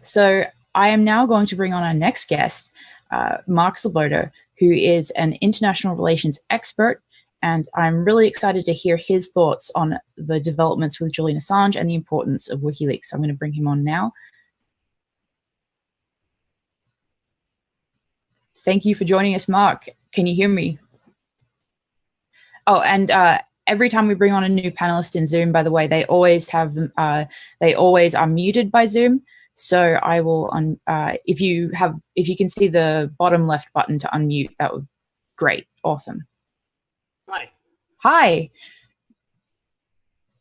So I am now going to bring on our next guest, Mark Sleboda, who is an international relations expert, and I'm really excited to hear his thoughts on the developments with Julian Assange and the importance of WikiLeaks. So I'm going to bring him on now. Thank you for joining us, Mark. Can you hear me? Oh, and every time we bring on a new panelist in Zoom, by the way, they always are muted by Zoom. So I will, if you can see the bottom left button to unmute, that would be great. Awesome. Hi.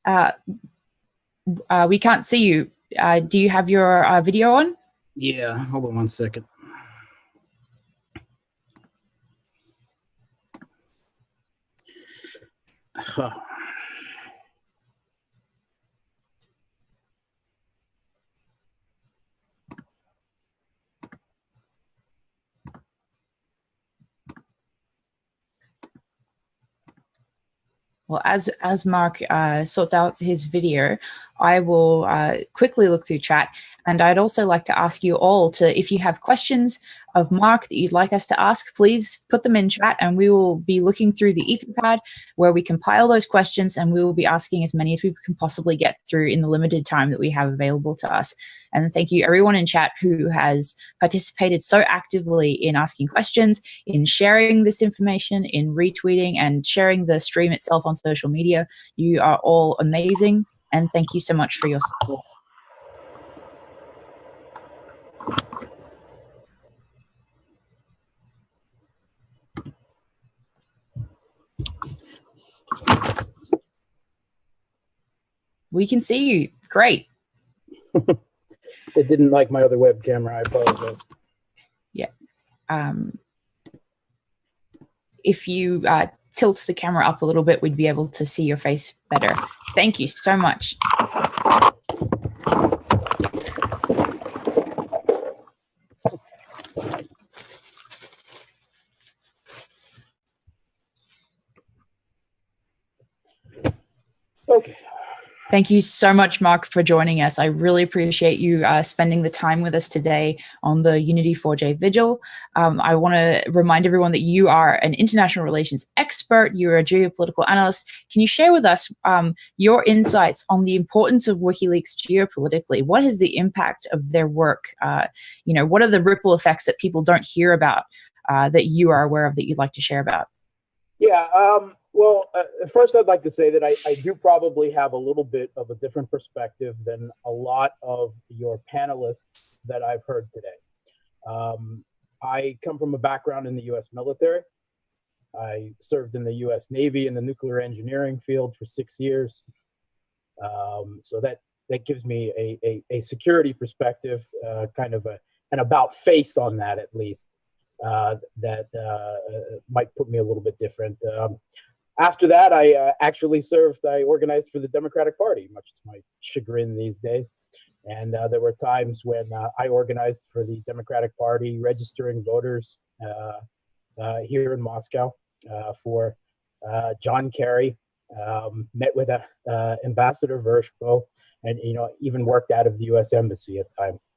Hi. We can't see you. Do you have your video on? Yeah, hold on one second. Well, as Mark sorts out his video, I will quickly look through chat. And I'd also like to ask you all to, if you have questions of Mark that you'd like us to ask, please put them in chat and we will be looking through the Etherpad where we compile those questions, and we will be asking as many as we can possibly get through in the limited time that we have available to us. And thank you everyone in chat who has participated so actively in asking questions, in sharing this information, in retweeting and sharing the stream itself on social media. You are all amazing, and thank you so much for your support. We can see you. Great. It didn't like my other web camera. I apologize. Yeah. If you tilt the camera up a little bit, we'd be able to see your face better. Thank you so much. Okay. Thank you so much, Mark, for joining us. I really appreciate you spending the time with us today on the Unity 4J Vigil. I want to remind everyone that you are an international relations expert. You're a geopolitical analyst. Can you share with us your insights on the importance of WikiLeaks geopolitically? What is the impact of their work? What are the ripple effects that people don't hear about that you are aware of that you'd like to share about? Yeah. Well, first I'd like to say that I do probably have a little bit of a different perspective than a lot of your panelists that I've heard today. I come from a background in the U.S. military. I served in the U.S. Navy in the nuclear engineering field for 6 years. So that gives me a security perspective, kind of an about face on that at least, that might put me a little bit different. After that, I actually I organized for the Democratic Party, much to my chagrin these days. And there were times when I organized for the Democratic Party, registering voters here in Moscow for John Kerry, met with Ambassador Vershbow, and even worked out of the U.S. Embassy at times.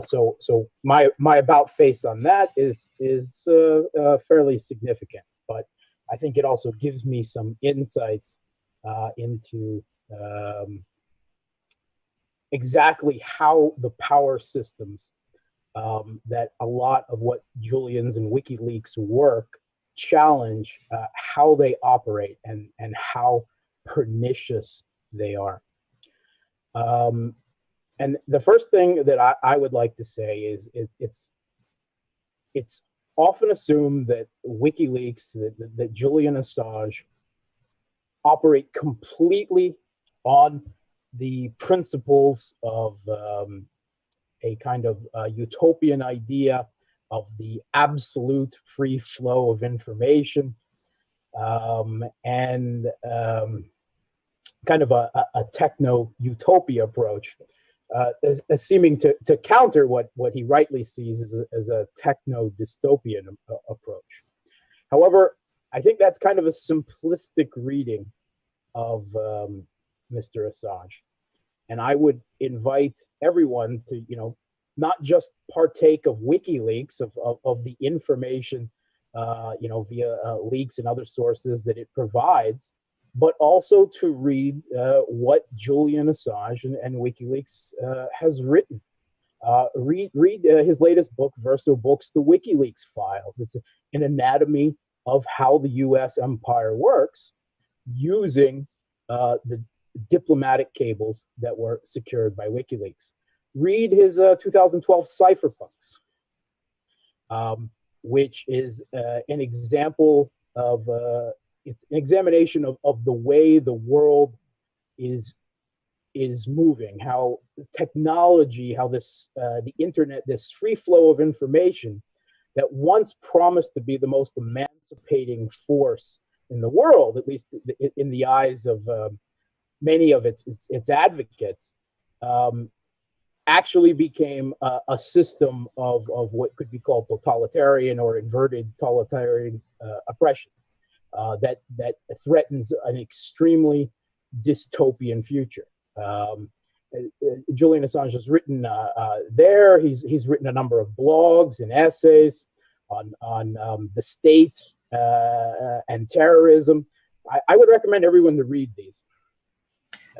So my about face on that is fairly significant, but I think it also gives me some insights into exactly how the power systems that a lot of what Julian's and WikiLeaks work challenge, how they operate and how pernicious they are. And the first thing that I would like to say is it's often assumed that WikiLeaks, that Julian Assange operate completely on the principles of a kind of utopian idea of the absolute free flow of information, and kind of a techno-utopia approach, seeming to counter what he rightly sees as a techno-dystopian approach. However, I think that's kind of a simplistic reading of Mr. Assange. And I would invite everyone to, not just partake of WikiLeaks, of the information, via leaks and other sources that it provides, but also to read what Julian Assange and WikiLeaks has written. Read his latest book, Verso Books, The WikiLeaks Files. It's an anatomy of how the U.S. empire works using the diplomatic cables that were secured by WikiLeaks. Read his 2012 Cypherpunks, which is an example of, it's an examination of the way the world is moving, how technology, how this, the internet, this free flow of information that once promised to be the most emancipating force in the world, at least in the eyes of many of its advocates, actually became a system of what could be called totalitarian or inverted totalitarian oppression that threatens an extremely dystopian future. Julian Assange has written there. He's written a number of blogs and essays on the state and terrorism. I would recommend everyone to read these.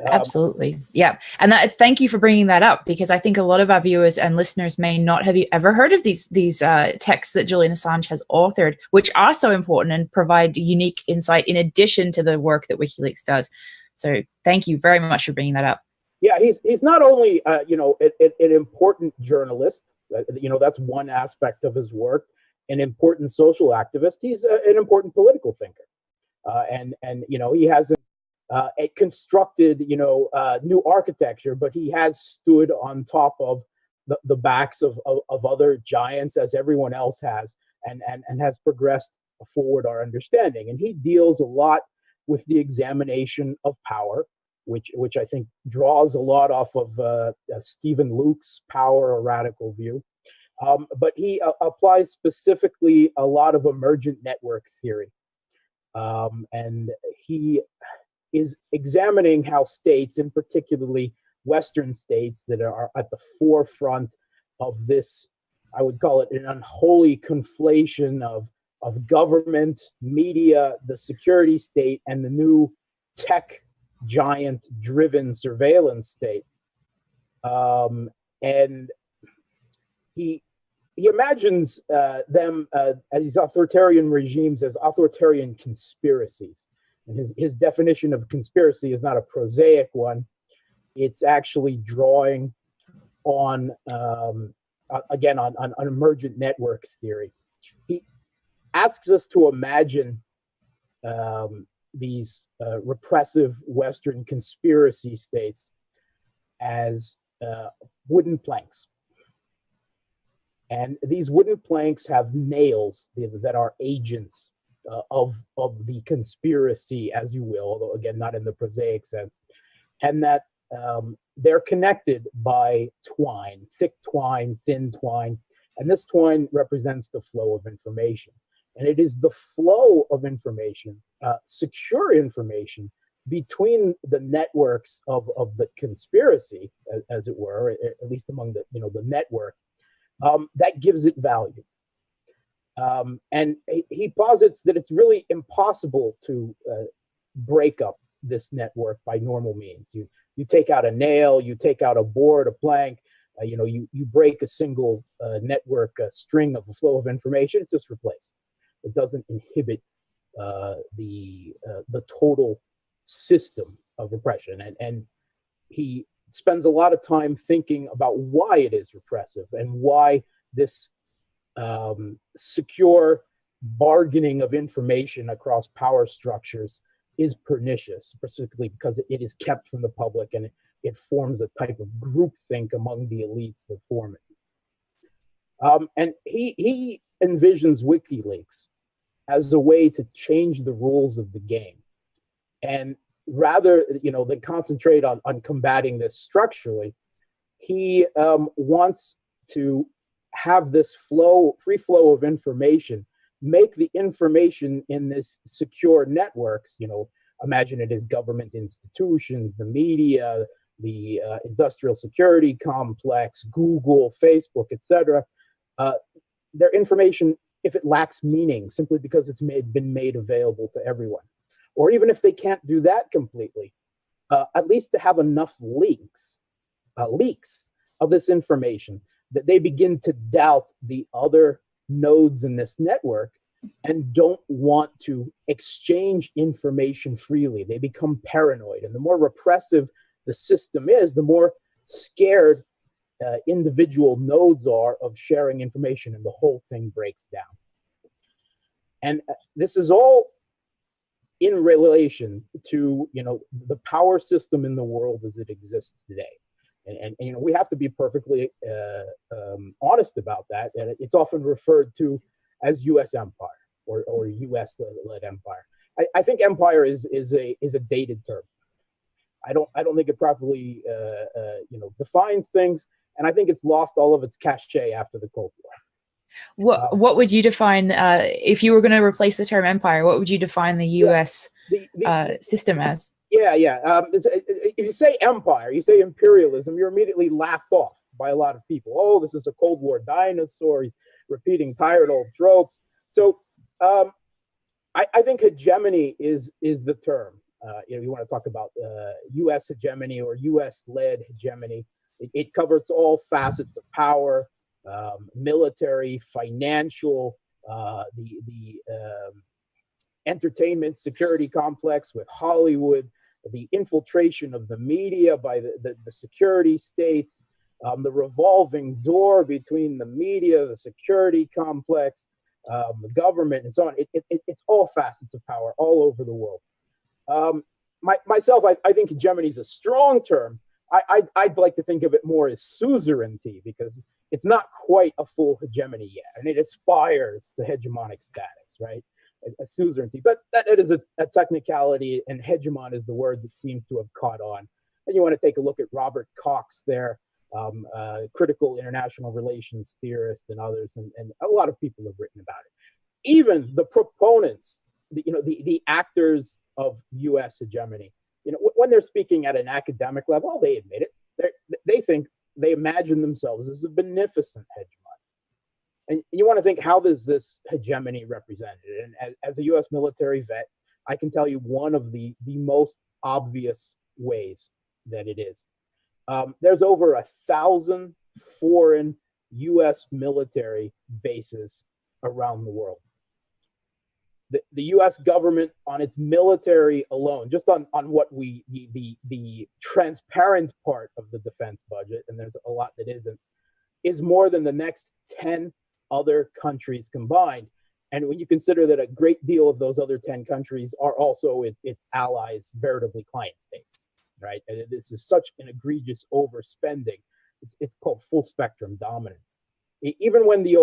Absolutely. Yeah. And thank you for bringing that up, because I think a lot of our viewers and listeners may not have ever heard of these texts that Julian Assange has authored, which are so important and provide unique insight in addition to the work that WikiLeaks does. So thank you very much for bringing that up. Yeah, he's not only an important journalist. That's one aspect of his work. An important social activist. He's an important political thinker, and he hasn't constructed new architecture, but he has stood on top of the backs of other giants, as everyone else has, and has progressed forward our understanding. And he deals a lot with the examination of power, which I think draws a lot off of Stephen Luke's Power, a Radical View. But he applies specifically a lot of emergent network theory. And he is examining how states, and particularly Western states that are at the forefront of this, I would call it an unholy conflation of government, media, the security state, and the new tech giant-driven surveillance state. And he imagines them as these authoritarian regimes as authoritarian conspiracies. And his definition of conspiracy is not a prosaic one. It's actually drawing on, again, on emergent network theory. He asks us to imagine these repressive Western conspiracy states as wooden planks. And these wooden planks have nails that are agents of the conspiracy, as you will, although again, not in the prosaic sense, and that they're connected by twine, thick twine, thin twine, and this twine represents the flow of information. And it is the flow of information, secure information, between the networks of the conspiracy, as it were, at least among the network, that gives it value. And he posits that it's really impossible to break up this network by normal means. You take out a nail, you take out a board, a plank, you break a single network string of the flow of information, it's just replaced. It doesn't inhibit the total system of repression. And he spends a lot of time thinking about why it is repressive and why this secure bargaining of information across power structures is pernicious, specifically because it is kept from the public and it forms a type of groupthink among the elites that form it. And he envisions WikiLeaks as a way to change the rules of the game. And rather, than concentrate on combating this structurally, he wants to have this free flow of information, make the information in this secure networks, imagine it as government institutions, the media, the industrial security complex, Google, Facebook, etc. Their information, if it lacks meaning simply because it's been made available to everyone, or even if they can't do that completely, at least to have enough leaks of this information that they begin to doubt the other nodes in this network and don't want to exchange information freely. They become paranoid. And the more repressive the system is, the more scared individual nodes are of sharing information, and the whole thing breaks down. And this is all in relation to, the power system in the world as it exists today. And we have to be perfectly honest about that. And it's often referred to as U.S. empire or U.S.-led empire. I think empire is a dated term. I don't think it properly defines things, and I think it's lost all of its cachet after the Cold War. What would you define, if you were going to replace the term empire, what would you define the U.S. system as? If you say empire, you say imperialism, you're immediately laughed off by a lot of people. Oh, this is a Cold War dinosaur. He's repeating tired old tropes. So I think hegemony is the term. You want to talk about U.S. hegemony or U.S.-led hegemony. It covers all facets of power, military, financial, the entertainment security complex with Hollywood, the infiltration of the media by the security states, the revolving door between the media, the security complex, the government, and so on. It's all facets of power all over the world. Myself, I think hegemony is a strong term. I'd like to think of it more as suzerainty, because it's not quite a full hegemony yet, and it aspires to hegemonic status, right? A suzerainty, but that is a technicality, and hegemon is the word that seems to have caught on. And you want to take a look at Robert Cox there, critical international relations theorist, and others, and a lot of people have written about it. Even the proponents, the actors of U.S. hegemony, when they're speaking at an academic level, they admit it. They imagine themselves as a beneficent hegemon. And you want to think, how does this hegemony represent it? And as a U.S. military vet, I can tell you one of the most obvious ways that it is. There's over 1,000 foreign U.S. military bases around the world. The U.S. government, on its military alone, just on what the transparent part of the defense budget, and there's a lot that isn't, is more than the next 10 other countries combined. And when you consider that a great deal of those other 10 countries are also its allies, veritably client states, right? And this is such an egregious overspending. It's called full spectrum dominance. Even when the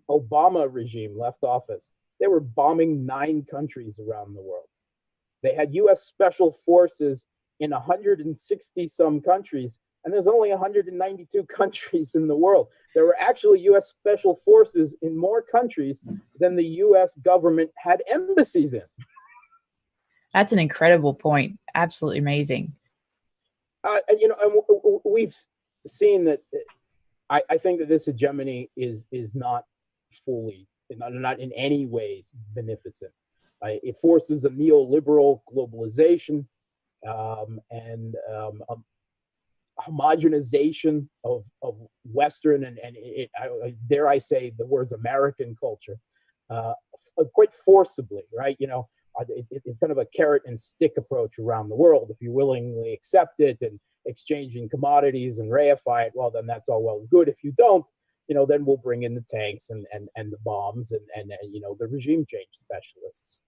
Obama regime left office, they were bombing 9 countries around the world. They had U.S. special forces in 160 some countries, and there's only 192 countries in the world. There were actually U.S. special forces in more countries than the U.S. government had embassies in. That's an incredible point. Absolutely amazing. And we've seen that. I think that this hegemony is not fully, not in any ways beneficent. It forces a neoliberal globalization and homogenization of Western and dare I say the words American culture quite forcibly, right? It's kind of a carrot and stick approach around the world. If you willingly accept it and exchanging commodities and reify it, well, then that's all well and good. If you don't, then we'll bring in the tanks and the bombs and the regime change specialists.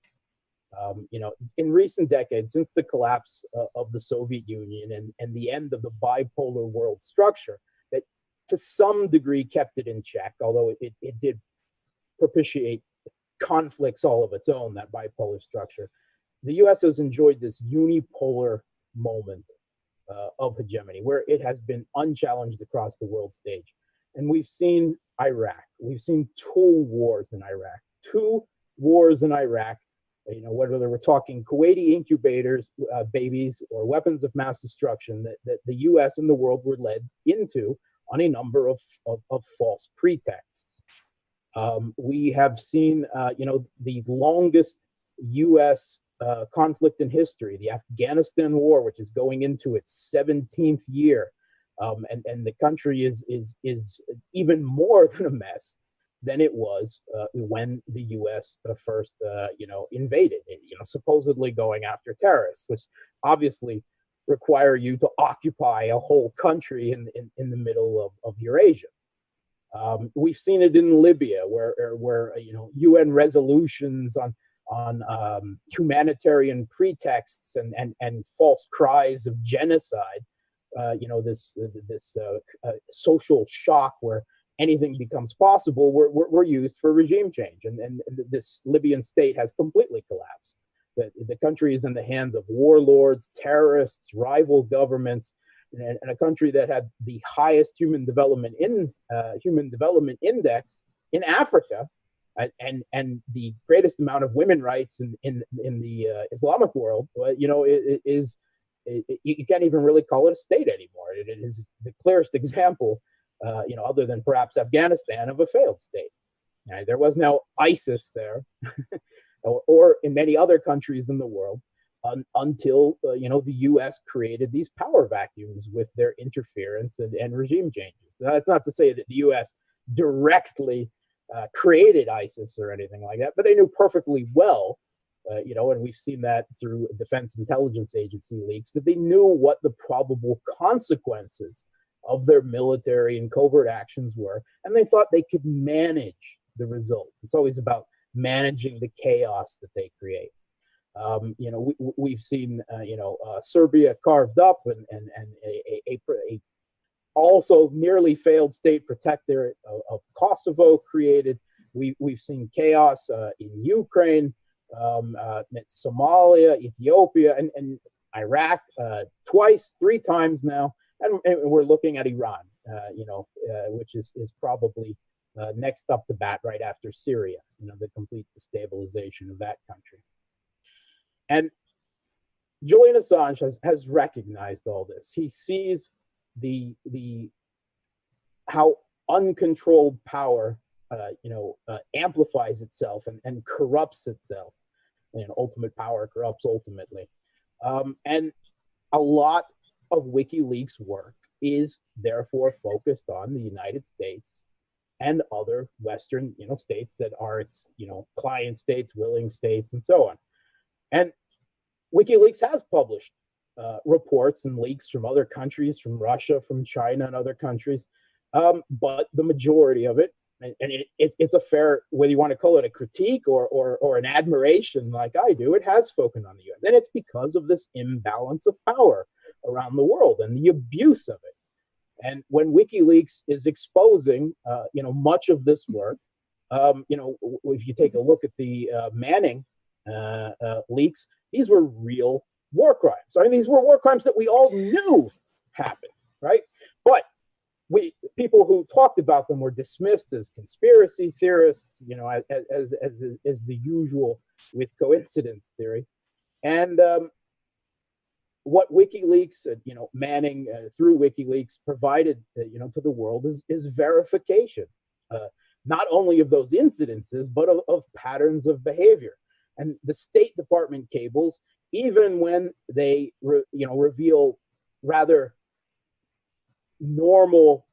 In recent decades, since the collapse of the Soviet Union and the end of the bipolar world structure, that to some degree kept it in check, although it did propitiate conflicts all of its own, that bipolar structure, the U.S. has enjoyed this unipolar moment of hegemony, where it has been unchallenged across the world stage. And we've seen Iraq. We've seen 2 wars in Iraq. 2 wars in Iraq Whether we're talking Kuwaiti incubators, babies, or weapons of mass destruction that the U.S. and the world were led into on a number of false pretexts. We have seen, the longest U.S. Conflict in history, the Afghanistan war, which is going into its 17th year, and the country is even more than a mess than it was when the U.S. First, invaded. Supposedly going after terrorists, which obviously require you to occupy a whole country in the middle of Eurasia. We've seen it in Libya, where UN resolutions on humanitarian pretexts and false cries of genocide. This social shock where anything becomes possible were used for regime change, and this Libyan state has completely collapsed. The country is in the hands of warlords, terrorists, rival governments, and a country that had the highest human development index in Africa, and the greatest amount of women rights in the Islamic world. You can't even really call it a state anymore. It is the clearest example, other than perhaps Afghanistan, of a failed state. There was no ISIS there, or in many other countries in the world, until the U.S. created these power vacuums with their interference and regime changes. Now, that's not to say that the U.S. directly created ISIS or anything like that, but they knew perfectly well, and we've seen that through Defense Intelligence Agency leaks, that they knew what the probable consequences of their military and covert actions were, and they thought they could manage the result. It's always about managing the chaos that they create. We've seen, Serbia carved up and a also nearly failed state protectorate of Kosovo created. We've seen chaos in Ukraine, Somalia, Ethiopia, and Iraq three times now, and we're looking at Iran, which is probably next up to bat right after Syria. The complete destabilization of that country. And Julian Assange has recognized all this. He sees how uncontrolled power amplifies itself and corrupts itself. Ultimate power corrupts ultimately. And a lot of WikiLeaks work is therefore focused on the United States and other Western states that are its client states, willing states, and so on. And WikiLeaks has published reports and leaks from other countries, from Russia, from China, and other countries. But the majority of it, and it's a fair, whether you want to call it a critique or an admiration like I do, it has spoken on the US. And it's because of this imbalance of power around the world and the abuse of it. And when WikiLeaks is exposing, much of this work, if you take a look at the Manning leaks, these were real war crimes. I mean, these were war crimes that we all knew happened, right? But people who talked about them were dismissed as conspiracy theorists, as the usual with coincidence theory. And what WikiLeaks, Manning through WikiLeaks provided, to the world is verification, not only of those incidences, but of patterns of behavior. And the State Department cables, even when they reveal rather normal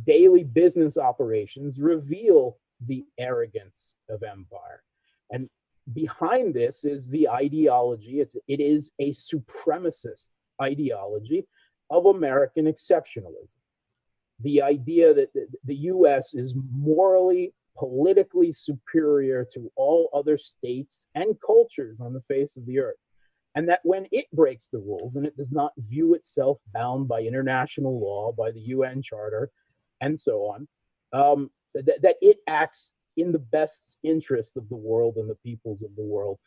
daily business operations, reveal the arrogance of empire. And behind this is the ideology. It is a supremacist ideology of American exceptionalism. The idea that the U.S. is morally, politically superior to all other states and cultures on the face of the earth. And that when it breaks the rules and it does not view itself bound by international law, by the UN Charter, and so on, that it acts in the best interest of the world and the peoples of the world,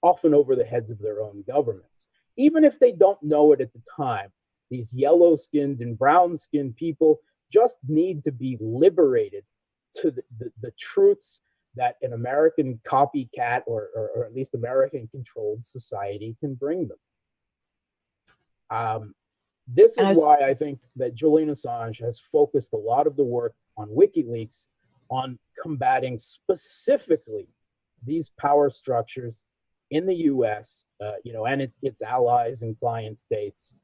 often over the heads of their own governments. Even if they don't know it at the time, these yellow-skinned and brown-skinned people just need to be liberated to the truths that an American copycat or at least American controlled society can bring them. This is why I think that Julian Assange has focused a lot of the work on WikiLeaks on combating specifically these power structures in the U.S., and its allies and client states.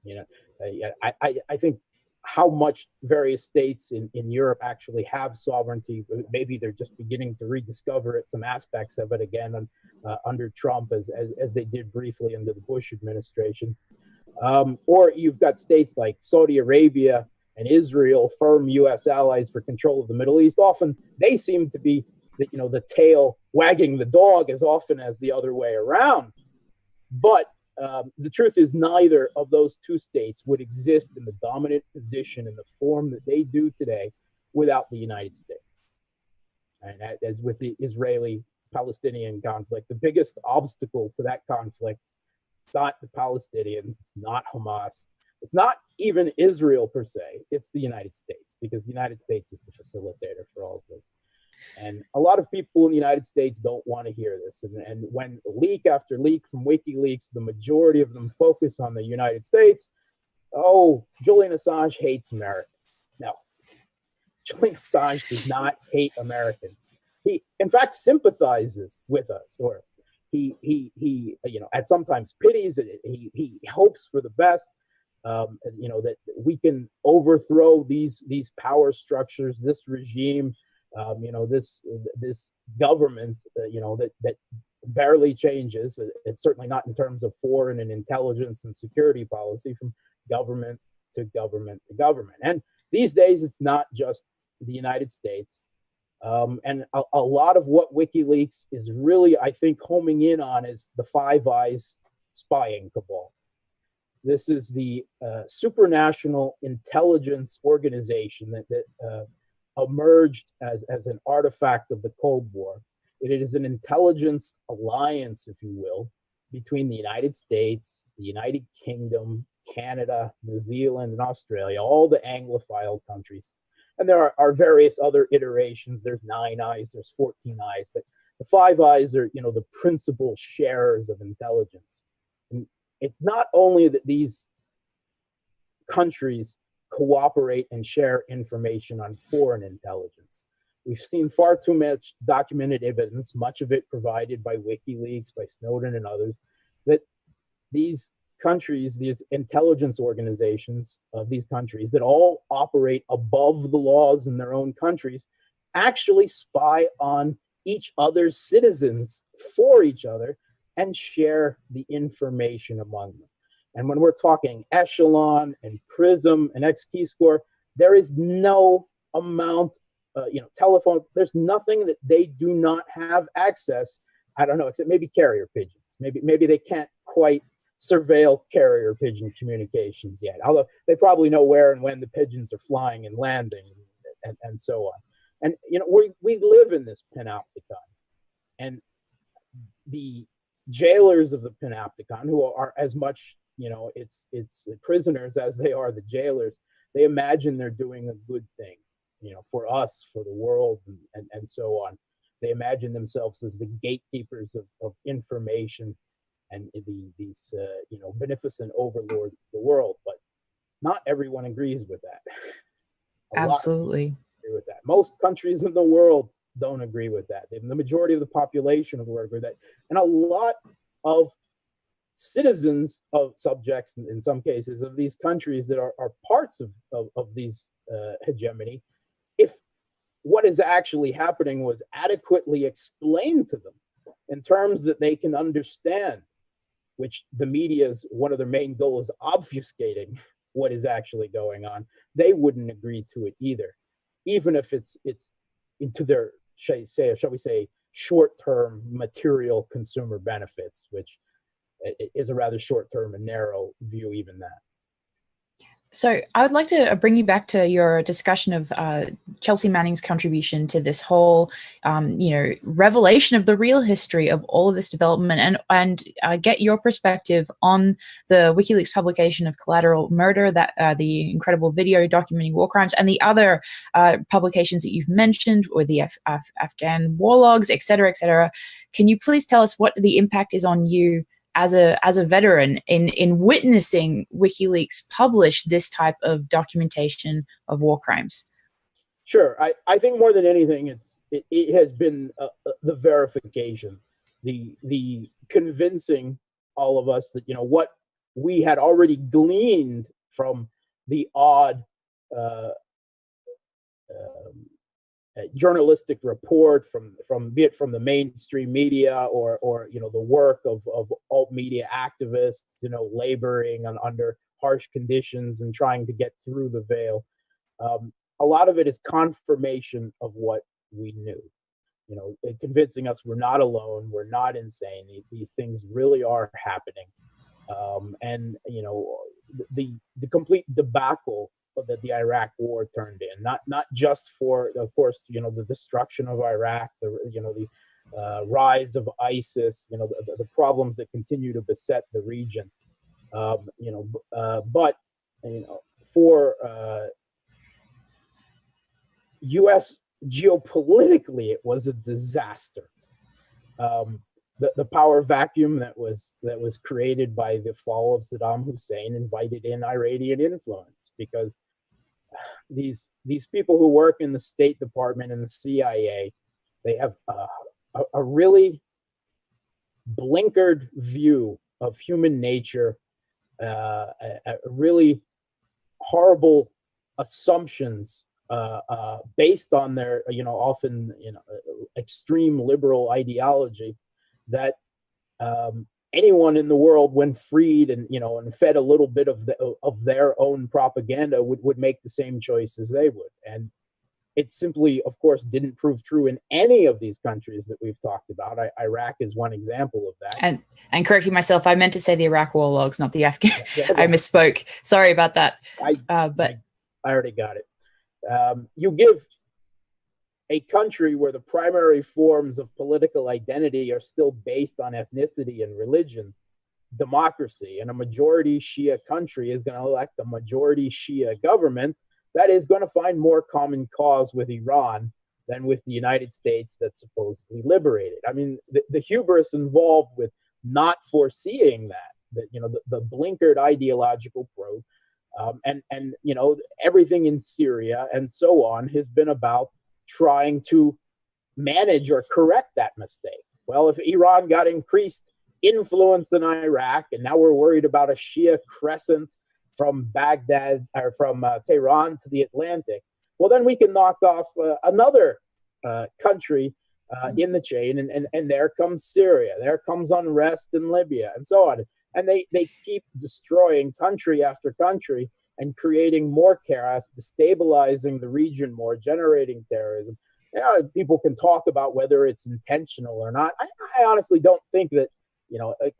I think how much various states in Europe actually have sovereignty. Maybe they're just beginning to rediscover it, some aspects of it again under Trump, as they did briefly under the Bush administration. Or you've got states like Saudi Arabia and Israel, firm U.S. allies for control of the Middle East. Often they seem to be the tail wagging the dog as often as the other way around. But the truth is neither of those two states would exist in the dominant position in the form that they do today without the United States. And as with the Israeli-Palestinian conflict, the biggest obstacle to that conflict, it's not the Palestinians, it's not Hamas, it's not even Israel per se, it's the United States, because the United States is the facilitator for all of this. And a lot of people in the United States don't want to hear this. And when leak after leak from WikiLeaks, the majority of them focus on the United States. Oh, Julian Assange hates Americans. No, Julian Assange does not hate Americans. He, in fact, sympathizes with us, or he at sometimes pities. He hopes for the best. That we can overthrow these power structures, this regime. This government, that barely changes. It's certainly not in terms of foreign and intelligence and security policy, from government to government to government. And these days, it's not just the United States. And a lot of what WikiLeaks is really, I think, homing in on is the Five Eyes spying cabal. This is the supranational intelligence organization that emerged as an artifact of the Cold War. It is an intelligence alliance, if you will, between the United States, the United Kingdom, Canada, New Zealand, and Australia, all the Anglophile countries. And there are various other iterations. There's 9 eyes, there's 14 eyes, but the Five Eyes are, the principal sharers of intelligence. And it's not only that these countries cooperate and share information on foreign intelligence. We've seen far too much documented evidence, much of it provided by WikiLeaks, by Snowden and others, that these countries, these intelligence organizations of these countries that all operate above the laws in their own countries, actually spy on each other's citizens for each other and share the information among them. And when we're talking Echelon and Prism and XKeyscore, there is no amount, telephone, there's nothing that they do not have access. I don't know, except maybe carrier pigeons. Maybe they can't quite surveil carrier pigeon communications yet, although they probably know where and when the pigeons are flying and landing and so on. And, we live in this panopticon. And the jailers of the panopticon, who are as much it's prisoners as they are the jailers, they imagine they're doing a good thing, for us, for the world, and so on. They imagine themselves as the gatekeepers of information and these beneficent overlords of the world. But not everyone agrees with that. Absolutely. Agree with that. Most countries in the world don't agree with that. The majority of the population of the world agree with that. And a lot of citizens of subjects, in some cases, of these countries that are parts of these hegemony, if what is actually happening was adequately explained to them in terms that they can understand, which the media's one of their main goals is obfuscating what is actually going on, they wouldn't agree to it either, even if it's into their, shall we say, short-term material consumer benefits, which is a rather short-term and narrow view, even that. So I would like to bring you back to your discussion of Chelsea Manning's contribution to this whole, revelation of the real history of all of this development, and get your perspective on the WikiLeaks publication of Collateral Murder, that the incredible video documenting war crimes, and the other publications that you've mentioned, or the Afghan war logs, et cetera, et cetera. Can you please tell us what the impact is on you as a veteran in witnessing WikiLeaks publish this type of documentation of war crimes? Sure. I think more than anything, it has been the verification, the convincing all of us that, what we had already gleaned from the odd journalistic report be it from the mainstream media or the work of alt media activists, laboring under harsh conditions and trying to get through the veil. A lot of it is confirmation of what we knew, convincing us we're not alone, we're not insane, these things really are happening. And the complete debacle that the Iraq war turned in, not just for, of course, the destruction of Iraq, the rise of ISIS, the problems that continue to beset the region, but for U.S. geopolitically, it was a disaster. The power vacuum that was created by the fall of Saddam Hussein invited in Iranian influence, because these people who work in the State Department and the CIA, they have a really blinkered view of human nature, a really horrible assumptions based on their often extreme liberal ideology, that anyone in the world, when freed and and fed a little bit of their own propaganda, would make the same choices they would. And it simply, of course, didn't prove true in any of these countries that we've talked about. Iraq is one example of that. And correcting myself, I meant to say the Iraq war logs, not the Afghan. I misspoke. Sorry about that. But I already got it. You give a country where the primary forms of political identity are still based on ethnicity and religion democracy, and a majority Shia country is going to elect a majority Shia government that is going to find more common cause with Iran than with the United States that supposedly liberated. I mean, the hubris involved with not foreseeing that the blinkered ideological probe, and everything in Syria and so on has been about trying to manage or correct that mistake. Well, if Iran got increased influence in Iraq, and now we're worried about a Shia crescent from Baghdad or from Tehran to the Atlantic, well, then we can knock off another country in the chain, and there comes Syria, there comes unrest in Libya, and so on. And they keep destroying country after country and creating more chaos, destabilizing the region more, generating terrorism. People can talk about whether it's intentional or not. I honestly don't think that,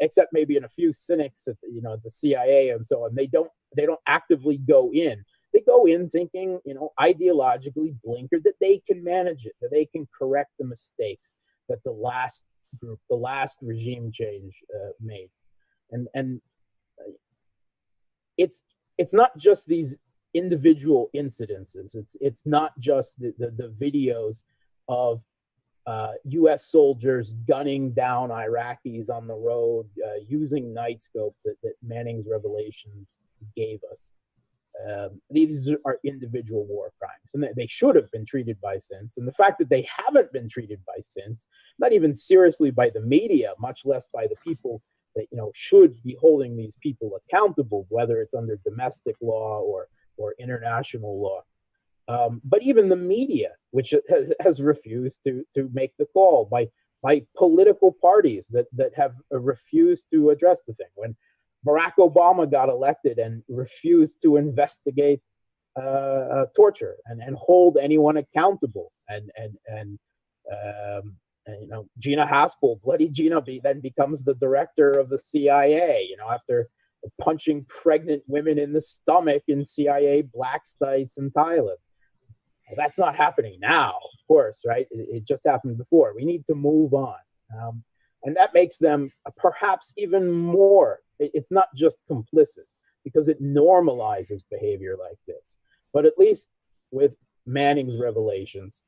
except maybe in a few cynics at the CIA and so on, they don't actively go in. They go in thinking, ideologically blinkered, that they can manage it, that they can correct the mistakes that the last regime change made. And it's not just these individual incidences. It's not just the videos of U.S. soldiers gunning down Iraqis on the road using night scope that Manning's revelations gave us. These are individual war crimes, and they should have been treated by sense. And the fact that they haven't been treated by sense, not even seriously by the media, much less by the people that should be holding these people accountable, whether it's under domestic law or international law. But even the media, which has refused to make the call, by political parties that have refused to address the thing. When Barack Obama got elected and refused to investigate torture and hold anyone accountable, and Gina Haspel, Bloody Gina, then becomes the director of the CIA. After punching pregnant women in the stomach in CIA black sites in Thailand. Well, that's not happening now, of course, right? It just happened before. We need to move on. And that makes them perhaps even more, it's not just complicit, because it normalizes behavior like this. But at least with Manning's revelations,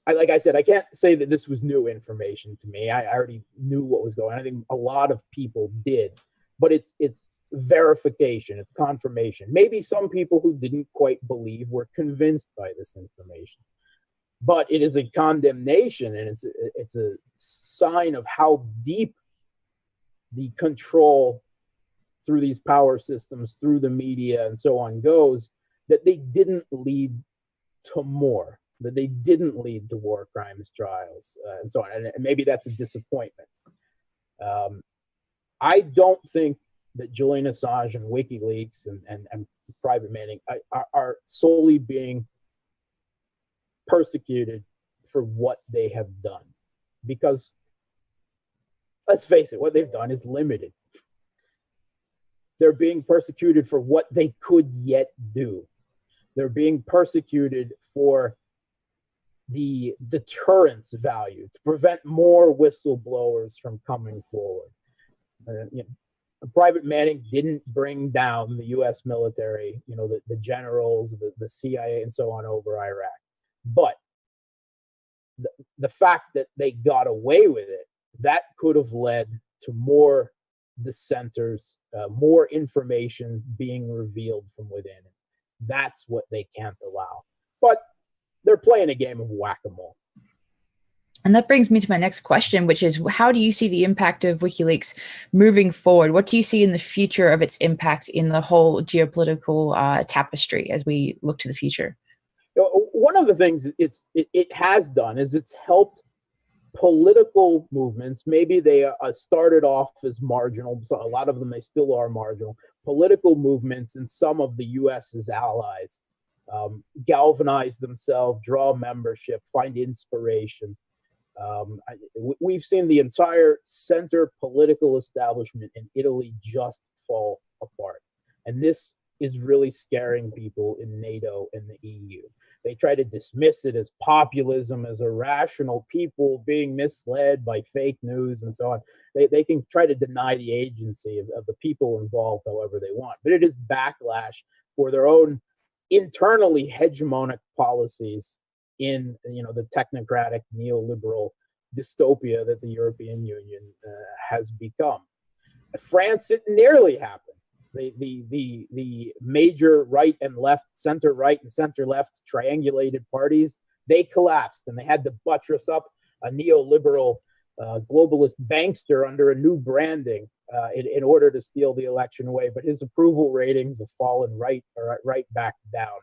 like I said, I can't say that this was new information to me. I already knew what was going on. I think a lot of people did, but it's verification, it's confirmation. Maybe some people who didn't quite believe were convinced by this information, but it is a condemnation, and it's a sign of how deep the control through these power systems, through the media and so on goes, that they didn't lead to more, that they didn't lead to war crimes trials and so on. And maybe that's a disappointment. I don't think that Julian Assange and WikiLeaks and Private Manning are solely being persecuted for what they have done. Because, let's face it, what they've done is limited. They're being persecuted for what they could yet do. They're being persecuted for the deterrence value, to prevent more whistleblowers from coming forward. Private Manning didn't bring down the U.S. military, the generals, the CIA, and so on over Iraq. But the fact that they got away with it, that could have led to more dissenters, more information being revealed from within. That's what they can't allow. But they're playing a game of whack-a-mole. And that brings me to my next question, which is, how do you see the impact of WikiLeaks moving forward? What do you see in the future of its impact in the whole geopolitical tapestry as we look to the future? One of the things it has done is it's helped political movements. Maybe they started off as marginal. So a lot of them, they still are marginal. Political movements and some of the U.S.'s allies galvanize themselves, draw membership, find inspiration. We've seen the entire center political establishment in Italy just fall apart. And this is really scaring people in NATO and the EU. They try to dismiss it as populism, as irrational people being misled by fake news and so on. They can try to deny the agency of the people involved however they want. But it is backlash for their own internally hegemonic policies in the technocratic neoliberal dystopia that the European Union has become. France, it nearly happened. The major right and left, center right and center left triangulated parties, they collapsed, and they had to buttress up a neoliberal globalist bankster under a new branding in order to steal the election away. But his approval ratings have fallen right back down.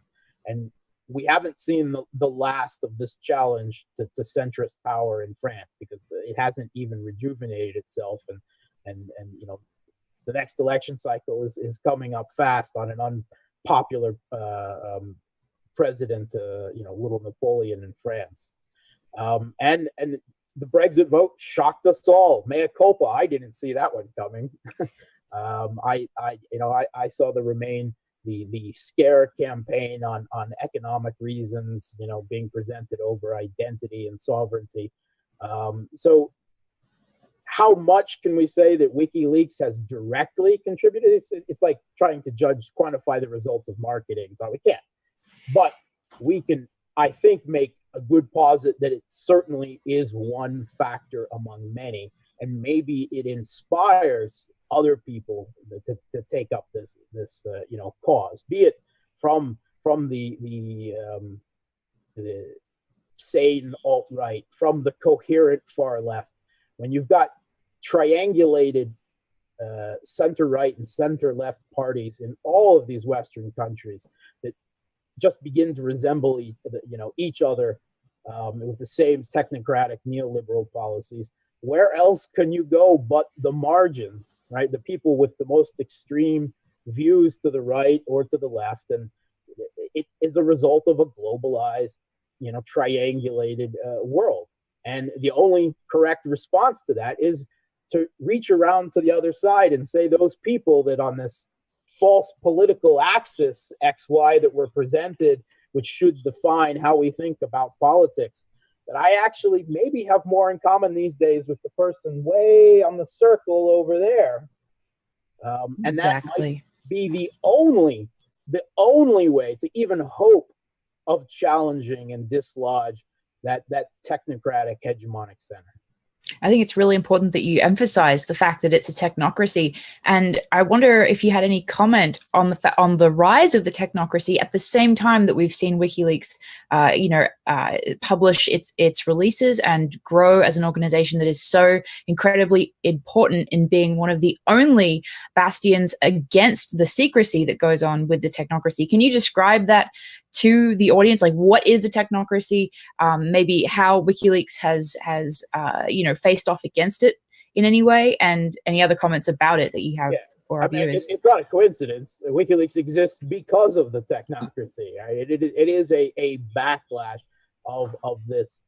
And we haven't seen the last of this challenge to centrist power in France, because it hasn't even rejuvenated itself. And the next election cycle is coming up fast on an unpopular president, little Napoleon in France. And the Brexit vote shocked us all. Mea culpa. I didn't see that one coming. I saw the scare campaign on economic reasons, being presented over identity and sovereignty. So how much can we say that WikiLeaks has directly contributed? It's like trying to quantify the results of marketing. So we can't. But we can, I think, make a good posit that it certainly is one factor among many, and maybe it inspires other people to take up this cause, be it from the sane alt-right, from the coherent far left. When you've got triangulated center-right and center-left parties in all of these Western countries that just begin to resemble each other with the same technocratic neoliberal policies, where else can you go but the margins, right? The people with the most extreme views to the right or to the left. And it is a result of a globalized, triangulated world. And the only correct response to that is to reach around to the other side and say those people that on this false political axis XY that were presented, which should define how we think about politics, that I actually maybe have more in common these days with the person way on the circle over there. And that might be the only way to even hope of challenging and dislodge that technocratic hegemonic center. I think it's really important that you emphasize the fact that it's a technocracy. And I wonder if you had any comment on the rise of the technocracy at the same time that we've seen WikiLeaks, publish its releases and grow as an organization that is so incredibly important in being one of the only bastions against the secrecy that goes on with the technocracy. Can you describe that to the audience? Like, what is the technocracy? Maybe how WikiLeaks has faced off against it in any way, and any other comments about it that you have for our viewers. It's not a coincidence. WikiLeaks exists because of the technocracy. Right? It is a backlash of this,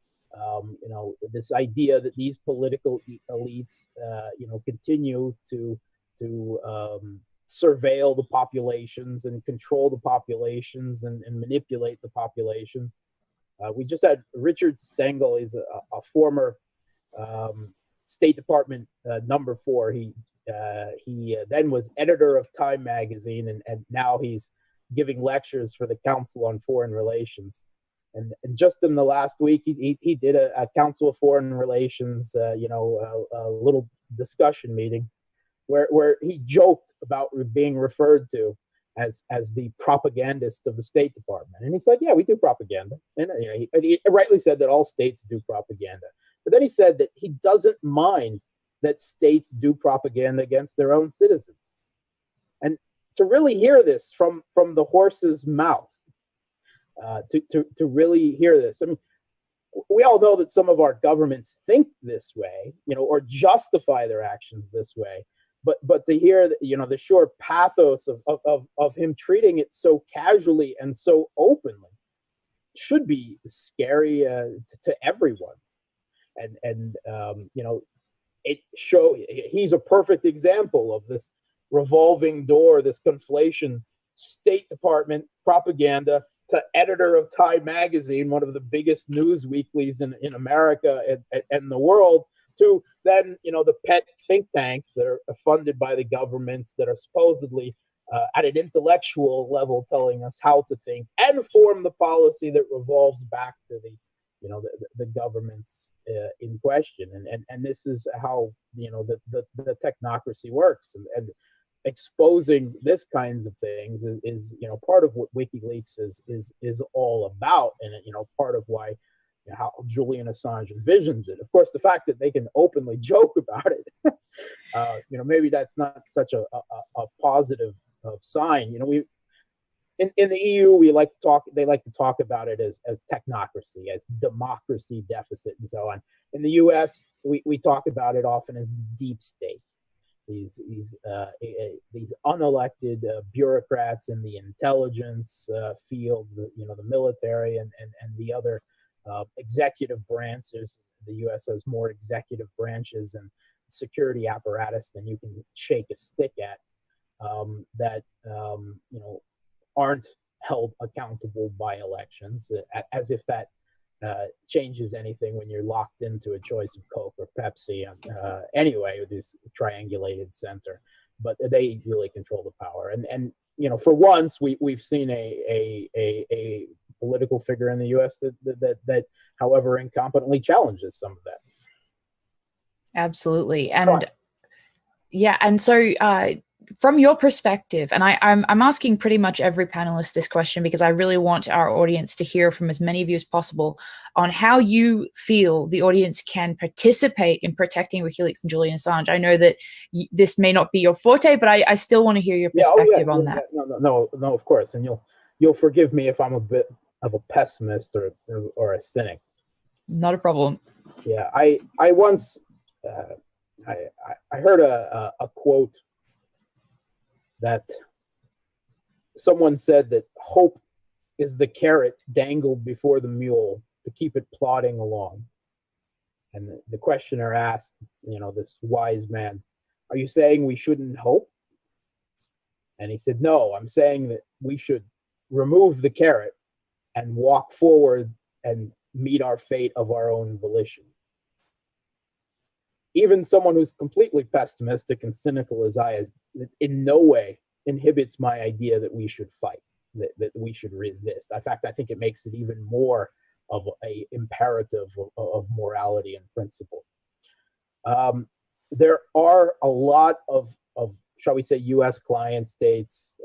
this idea that these political elites, continue to surveil the populations and control the populations and manipulate the populations. We just had Richard Stengel. He's a former State Department number 4. He then was editor of Time magazine, and now he's giving lectures for the Council on Foreign Relations. And just in the last week, he did a Council of Foreign Relations, a little discussion meeting where he joked about being referred to as the propagandist of the State Department. And he's like, yeah, we do propaganda. And he rightly said that all states do propaganda. But then he said that he doesn't mind that states do propaganda against their own citizens. And to really hear this from the horse's mouth, to really hear this, I mean, we all know that some of our governments think this way, or justify their actions this way. But to hear the sheer pathos of him treating it so casually and so openly should be scary to everyone. And he's a perfect example of this revolving door, this conflation, State Department propaganda to editor of Time magazine, one of the biggest news weeklies in America and the world, to then, the pet think tanks that are funded by the governments that are supposedly at an intellectual level telling us how to think and form the policy that revolves back to the governments in question. And this is how, the technocracy works. And exposing this kinds of things is part of what WikiLeaks is all about, and part of why how Julian Assange envisions it. Of course, the fact that they can openly joke about it, maybe that's not such a positive sign. We in the EU they like to talk about it as technocracy, as democracy deficit, and so on. In the US, we talk about it often as deep state. These unelected bureaucrats in the intelligence fields, the military and the other executive branches. The U.S. has more executive branches and security apparatus than you can shake a stick at, that aren't held accountable by elections, as if that changes anything when you're locked into a choice of Coke or Pepsi. Anyway, with this triangulated center, but they really control the power. And for once, we've seen a political figure in the U.S. that, however incompetently, challenges some of that. Absolutely, and and so from your perspective, and I'm asking pretty much every panelist this question because I really want our audience to hear from as many of you as possible on how you feel the audience can participate in protecting WikiLeaks and Julian Assange. I know that this may not be your forte, but I still want to hear your perspective on that. No, of course, and you'll forgive me if I'm a bit of a pessimist or a cynic. Not a problem. Yeah, I once I heard a quote that someone said that hope is the carrot dangled before the mule to keep it plodding along. And the questioner asked, this wise man, "Are you saying we shouldn't hope?" And he said, "No, I'm saying that we should remove the carrot and walk forward and meet our fate of our own volition." Even someone who's completely pessimistic and cynical as I is, in no way inhibits my idea that we should fight, that we should resist. In fact, I think it makes it even more of a imperative of morality and principle. There are a lot of shall we say, U.S. client states,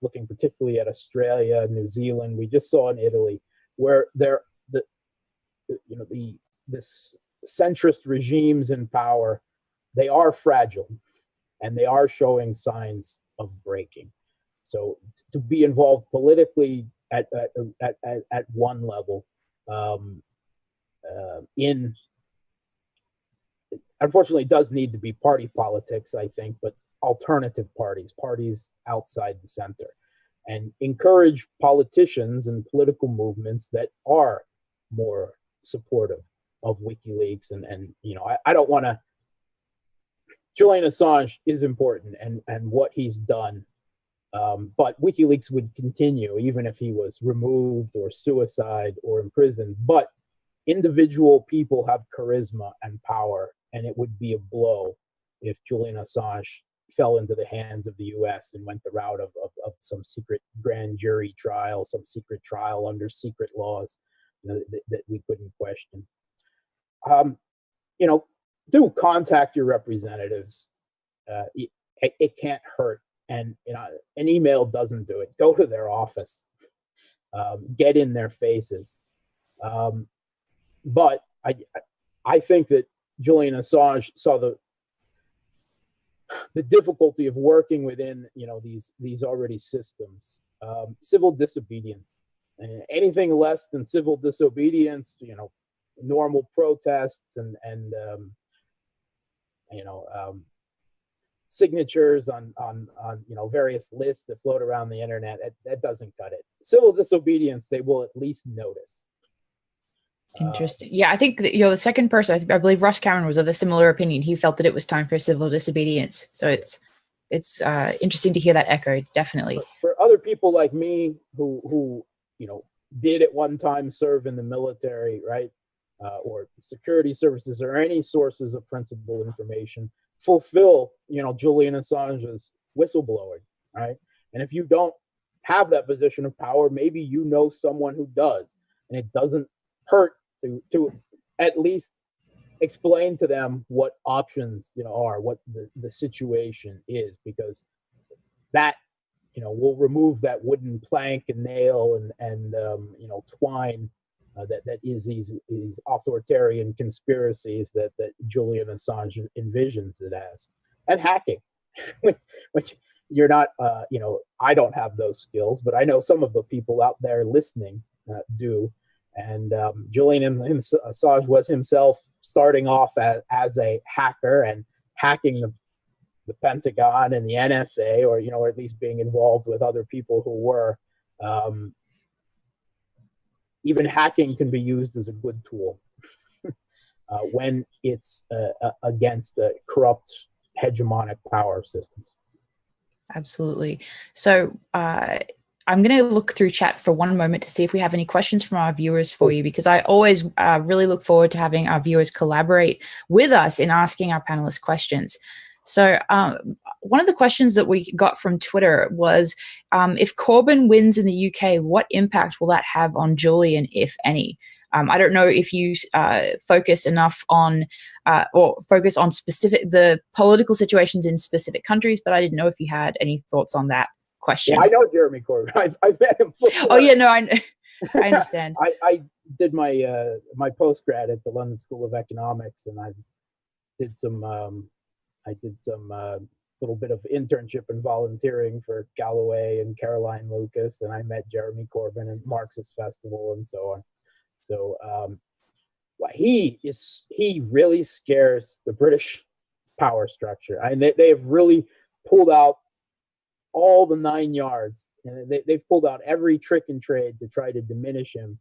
looking particularly at Australia, New Zealand. We just saw in Italy, where this centrist regimes in power, they are fragile, and they are showing signs of breaking. So to be involved politically at one level, unfortunately, it does need to be party politics, I think, but alternative parties outside the center, and encourage politicians and political movements that are more supportive of WikiLeaks. And I don't want to. Julian Assange is important, and what he's done, but WikiLeaks would continue even if he was removed or suicide or imprisoned. But individual people have charisma and power, and it would be a blow if Julian Assange fell into the hands of the U.S. and went the route of some secret grand jury trial, some secret trial under secret laws that we couldn't question. Do contact your representatives. It can't hurt, and an email doesn't do it. Go to their office, get in their faces. But I think that Julian Assange saw the difficulty of working within these already systems. Civil disobedience, anything less than civil disobedience, normal protests and signatures on various lists that float around the internet, that doesn't cut it. Civil disobedience, they will at least notice. Interesting. Yeah, I think that, the second person, I believe Russ Cameron, was of a similar opinion. He felt that it was time for civil disobedience. So it's interesting to hear that echoed, definitely. For other people like me who did at one time serve in the military, right, or security services, or any sources of principled information, fulfill Julian Assange's whistleblowing, right? And if you don't have that position of power, maybe someone who does, and it doesn't hurt to at least explain to them what options are, what the situation is, because that will remove that wooden plank and nail and twine that is these authoritarian conspiracies that Julian Assange envisions it as. And hacking, which you're not I don't have those skills, but I know some of the people out there listening do. And Julian Assange was himself starting off as a hacker and hacking the Pentagon and the NSA, or at least being involved with other people who were. Even hacking can be used as a good tool when it's against corrupt hegemonic power systems. Absolutely. So I'm going to look through chat for one moment to see if we have any questions from our viewers for you, because I always really look forward to having our viewers collaborate with us in asking our panelists questions. So one of the questions that we got from Twitter was, if Corbyn wins in the UK, what impact will that have on Julian, if any? I don't know if you focus enough on or focus on the political situations in specific countries, but I didn't know if you had any thoughts on that question. Yeah, I know Jeremy Corbyn. I've met him before. Oh yeah, no, I understand. I did my my postgrad at the London School of Economics, and I did some little bit of internship and volunteering for Galloway and Caroline Lucas, and I met Jeremy Corbyn at Marxist Festival and so on. So he really scares the British power structure. I mean, they have really pulled out all the 9 yards. They've pulled out every trick and trade to try to diminish him.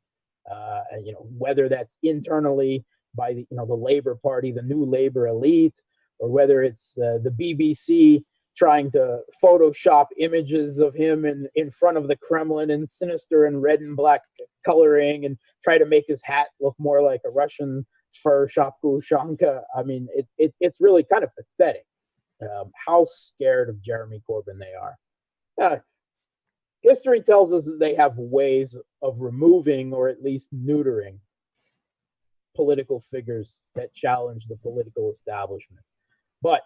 Whether that's internally by the the Labour Party, the new Labour elite, or whether it's the BBC trying to Photoshop images of him in front of the Kremlin in sinister and red and black coloring and try to make his hat look more like a Russian fur shapku shanka. I mean, it's really kind of pathetic how scared of Jeremy Corbyn they are. History tells us that they have ways of removing or at least neutering political figures that challenge the political establishment. But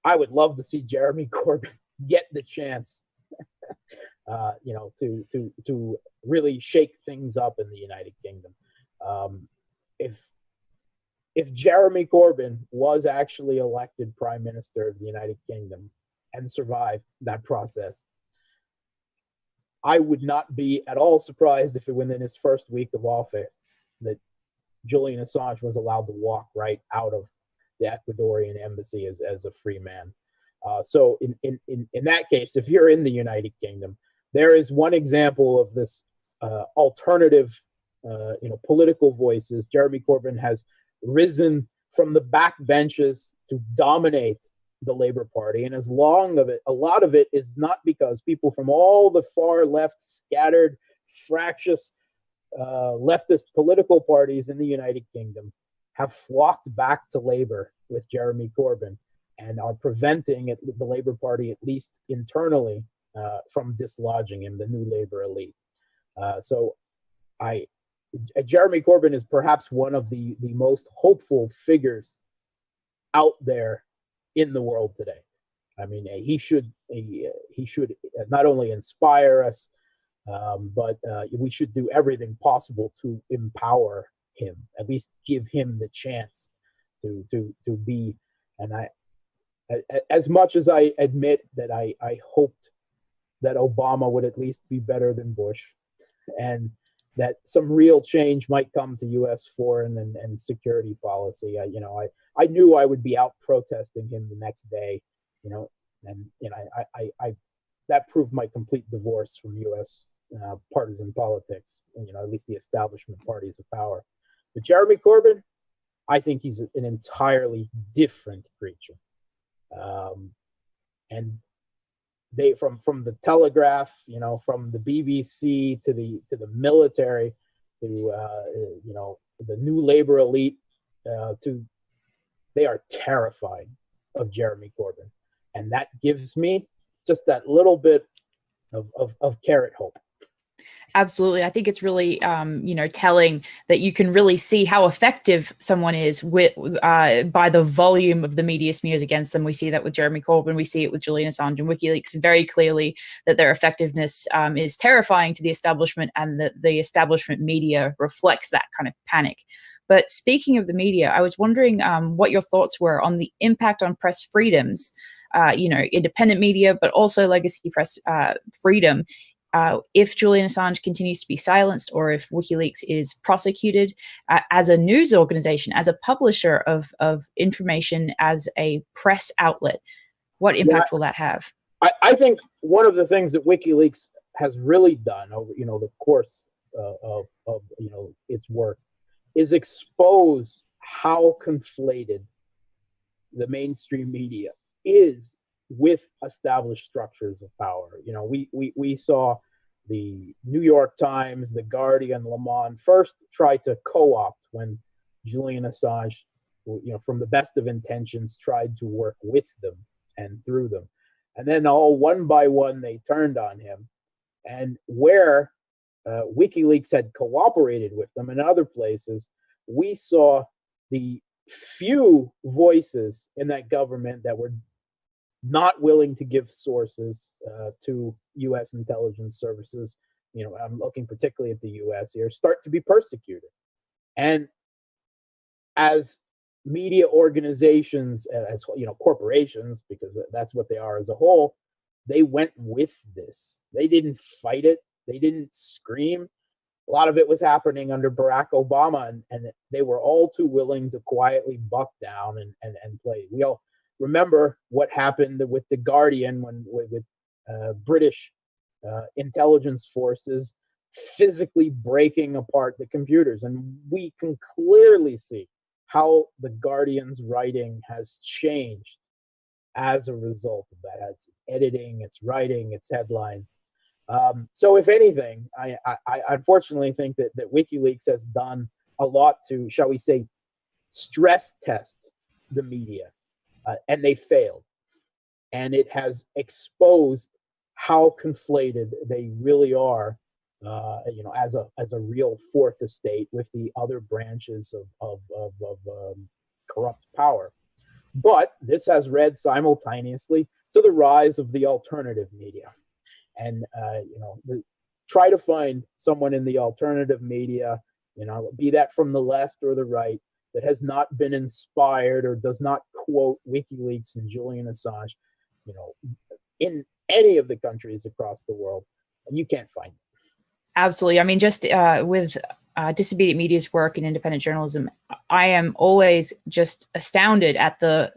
I would love to see Jeremy Corbyn get the chance, to really shake things up in the United Kingdom. If Jeremy Corbyn was actually elected Prime Minister of the United Kingdom and survived that process, I would not be at all surprised if within his first week of office that Julian Assange was allowed to walk right out of the Ecuadorian embassy as a free man. So in that case, if you're in the United Kingdom, there is one example of this alternative, political voices. Jeremy Corbyn has risen from the back benches to dominate the Labour Party, and a lot of it is not because people from all the far left, scattered, fractious leftist political parties in the United Kingdom have flocked back to Labour with Jeremy Corbyn and are preventing the Labour Party, at least internally, from dislodging him, the new Labour elite. Jeremy Corbyn is perhaps one of the most hopeful figures out there in the world today. I mean, he should not only inspire us, but we should do everything possible to empower him, at least give him the chance to be. And as much as I admit that I hoped that Obama would at least be better than Bush, and that some real change might come to U.S. foreign and security policy. I knew I would be out protesting him the next day, and that proved my complete divorce from U.S. Partisan politics, at least the establishment parties of power. But Jeremy Corbyn, I think he's an entirely different creature, and they from the Telegraph, from the BBC to the military, to the new Labour elite, they are terrified of Jeremy Corbyn, and that gives me just that little bit of carrot hope. Absolutely. I think it's really, telling that you can really see how effective someone is by the volume of the media smears against them. We see that with Jeremy Corbyn. We see it with Julian Assange and WikiLeaks very clearly, that their effectiveness is terrifying to the establishment, and that the establishment media reflects that kind of panic. But speaking of the media, I was wondering what your thoughts were on the impact on press freedoms, independent media, but also legacy press freedom, if Julian Assange continues to be silenced, or if WikiLeaks is prosecuted as a news organization, as a publisher of information, as a press outlet. What impact will that have? I think one of the things that WikiLeaks has really done over the course of its work is expose how conflated the mainstream media is with established structures of power. We saw the New York Times, the Guardian, Le Monde first try to co-opt when Julian Assange, from the best of intentions, tried to work with them and through them. And then all one by one, they turned on him. And where WikiLeaks had cooperated with them in other places, we saw the few voices in that government that were not willing to give sources to U.S. intelligence services, I'm looking particularly at the U.S. here, start to be persecuted. And as media organizations, as corporations, because that's what they are as a whole, they went with this. They didn't fight it. They didn't scream. A lot of it was happening under Barack Obama, and they were all too willing to quietly buck down and play. We all remember what happened with the Guardian with British intelligence forces physically breaking apart the computers. And we can clearly see how the Guardian's writing has changed as a result of that. It's editing, it's writing, it's headlines. So if anything, I unfortunately think that WikiLeaks has done a lot to, shall we say, stress test the media, and they failed. And it has exposed how conflated they really are, as a real fourth estate with the other branches of corrupt power. But this has led simultaneously to the rise of the alternative media. And, try to find someone in the alternative media, be that from the left or the right, that has not been inspired or does not quote WikiLeaks and Julian Assange, in any of the countries across the world, and you can't find it. Absolutely. I mean, just with Disobedient Media's work in independent journalism, I am always just astounded at the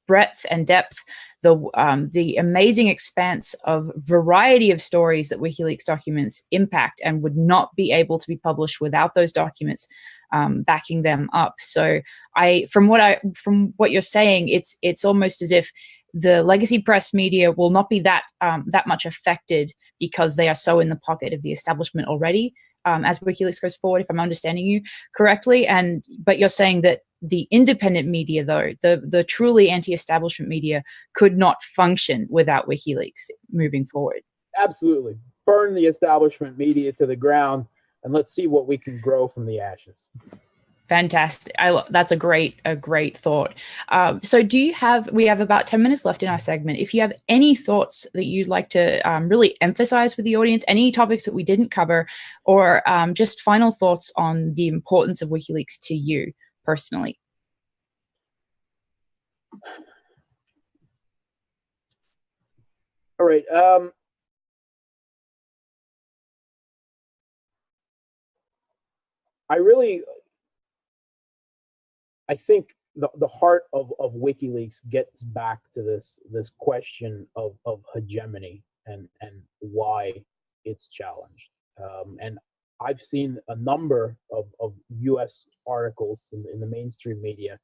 breadth and depth, the amazing expanse of variety of stories that WikiLeaks documents impact and would not be able to be published without those documents backing them up. So from what you're saying, it's almost as if the legacy press media will not be that much affected because they are so in the pocket of the establishment already, as WikiLeaks goes forward, if I'm understanding you correctly. But you're saying that the independent media, though, the truly anti-establishment media, could not function without WikiLeaks moving forward. Absolutely. Burn the establishment media to the ground, and let's see what we can grow from the ashes. Fantastic. That's a great thought. So we have about 10 minutes left in our segment. If you have any thoughts that you'd like to really emphasize with the audience, any topics that we didn't cover, or just final thoughts on the importance of WikiLeaks to you personally. All right. I think the heart of WikiLeaks gets back to this question of hegemony and why it's challenged. And I've seen a number of U.S. articles in the mainstream media,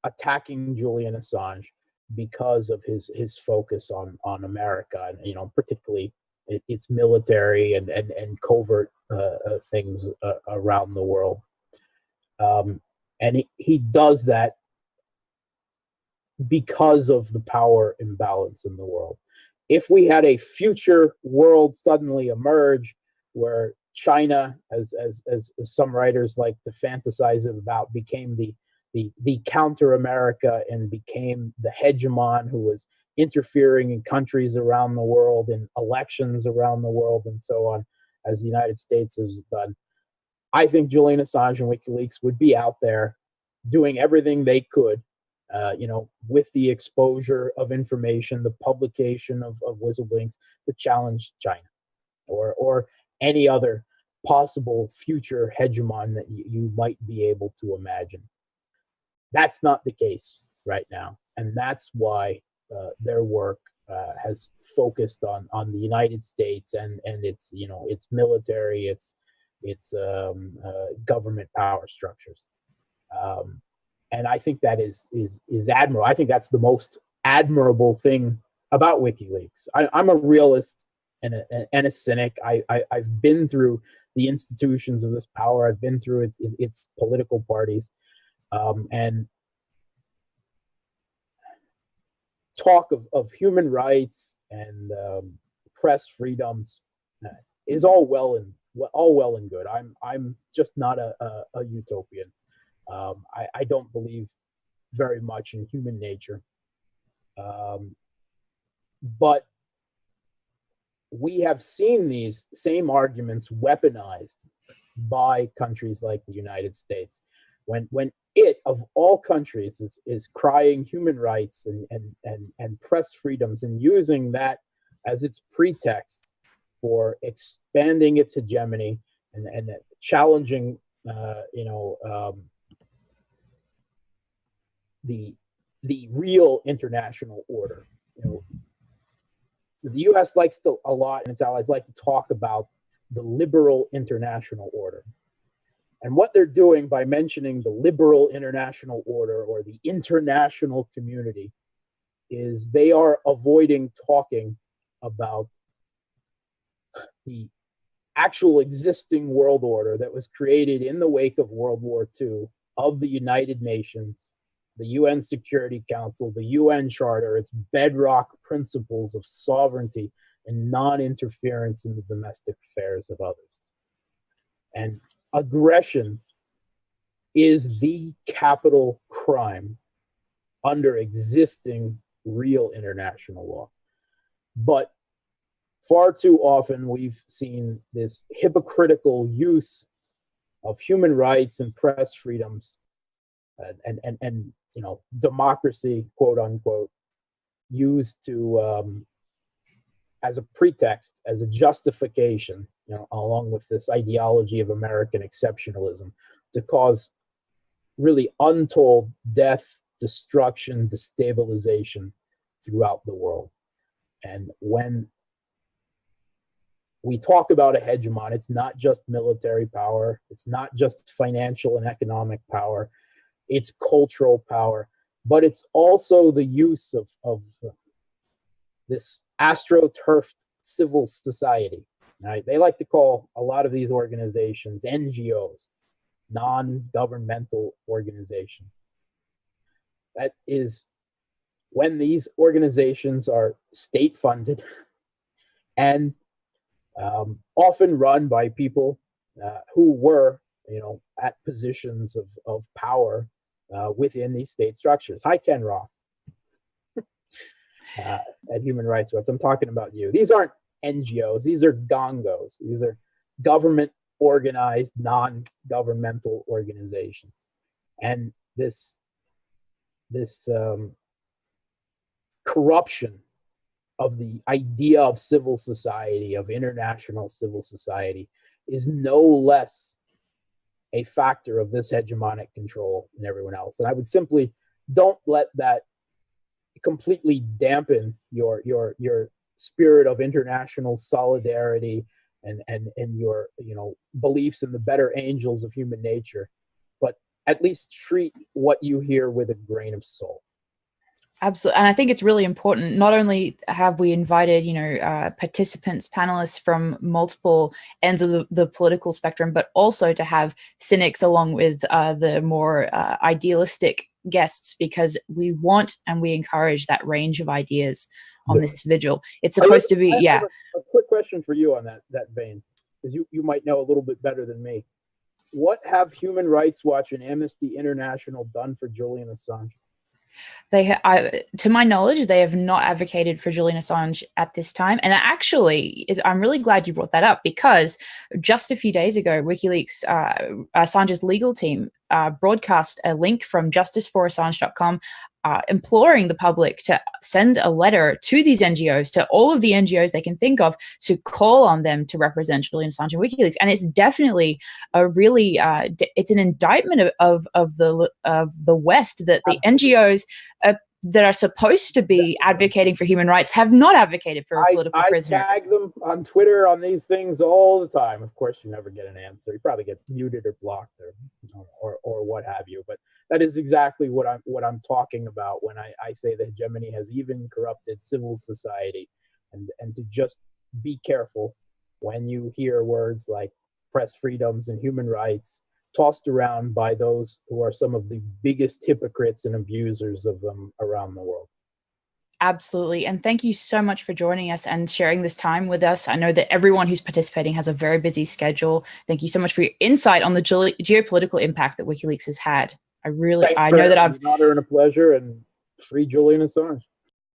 attacking Julian Assange because of his focus on America, and particularly its military and covert things around the world. And he does that because of the power imbalance in the world. If we had a future world suddenly emerge where China, as some writers like to fantasize about, became the counter America and became the hegemon who was interfering in countries around the world, in elections around the world, and so on, as the United States has done, I think Julian Assange and WikiLeaks would be out there doing everything they could, with the exposure of information, the publication of whistleblowings, to challenge China or any other possible future hegemon that you might be able to imagine. That's not the case right now, and that's why their work has focused on the United States and its military, its government power structures, and I think that is admirable. I think that's the most admirable thing about WikiLeaks. I'm a realist and a cynic. I've been through the institutions of this power. I've been through its political parties, and talk of human rights and press freedoms is all well and good. I'm just not a utopian. I don't believe very much in human nature, but we have seen these same arguments weaponized by countries like the United States, when it, of all countries, is crying human rights and press freedoms and using that as its pretext for expanding its hegemony and challenging the real international order. The U.S. likes to a lot, and its allies like to talk about the liberal international order. And what they're doing by mentioning the liberal international order or the international community is they are avoiding talking about the actual existing world order that was created in the wake of World War II of the United Nations, the UN Security Council, the UN Charter, its bedrock principles of sovereignty and non-interference in the domestic affairs of others. And aggression is the capital crime under existing real international law. But far too often we've seen this hypocritical use of human rights and press freedoms and you know, democracy, quote unquote, used to as a pretext, as a justification, you know, along with this ideology of American exceptionalism, to cause really untold death, destruction, destabilization throughout the world. And when we talk about a hegemon, it's not just military power, it's not just financial and economic power, it's cultural power, but it's also the use of this astroturfed civil society. Right? They like to call a lot of these organizations NGOs, non-governmental organizations. That is when these organizations are state-funded and often run by people who were, you know, at positions of power within these state structures. Hi, Ken Roth. At Human Rights Watch. I'm talking about you. These aren't NGOs. These are gongos. These are government organized, non-governmental organizations. And this corruption of the idea of civil society, of international civil society, is no less a factor of this hegemonic control than everyone else. And I would simply don't let that completely dampen your spirit of international solidarity and your, you know, beliefs in the better angels of human nature, but at least treat what you hear with a grain of salt. Absolutely. And I think it's really important. Not only have we invited, you know, participants, panelists from multiple ends of the political spectrum, but also to have cynics along with the more idealistic guests, because we want and we encourage that range of ideas on this vigil. It's supposed to be, yeah. A quick question for you on that vein, because you might know a little bit better than me. What have Human Rights Watch and Amnesty International done for Julian Assange? To my knowledge, they have not advocated for Julian Assange at this time. And actually, I'm really glad you brought that up, because just a few days ago, WikiLeaks, Assange's legal team, broadcast a link from justiceforassange.com imploring the public to send a letter to these NGOs, to all of the NGOs they can think of, to call on them to represent Julian Assange and WikiLeaks. And it's definitely a really, it's an indictment of the West, that the NGOs that are supposed to be advocating for human rights have not advocated for a political prisoner. I tag them on Twitter on these things all the time. Of course, you never get an answer. You probably get muted or blocked or what have you. But that is exactly what I'm talking about when I say the hegemony has even corrupted civil society, and to just be careful when you hear words like press freedoms and human rights tossed around by those who are some of the biggest hypocrites and abusers of them around the world. Absolutely. And thank you so much for joining us and sharing this time with us. I know that everyone who's participating has a very busy schedule. Thank you so much for your insight on the geopolitical impact that WikiLeaks has had. I know that I've... It's an honor and a pleasure, and free Julian Assange.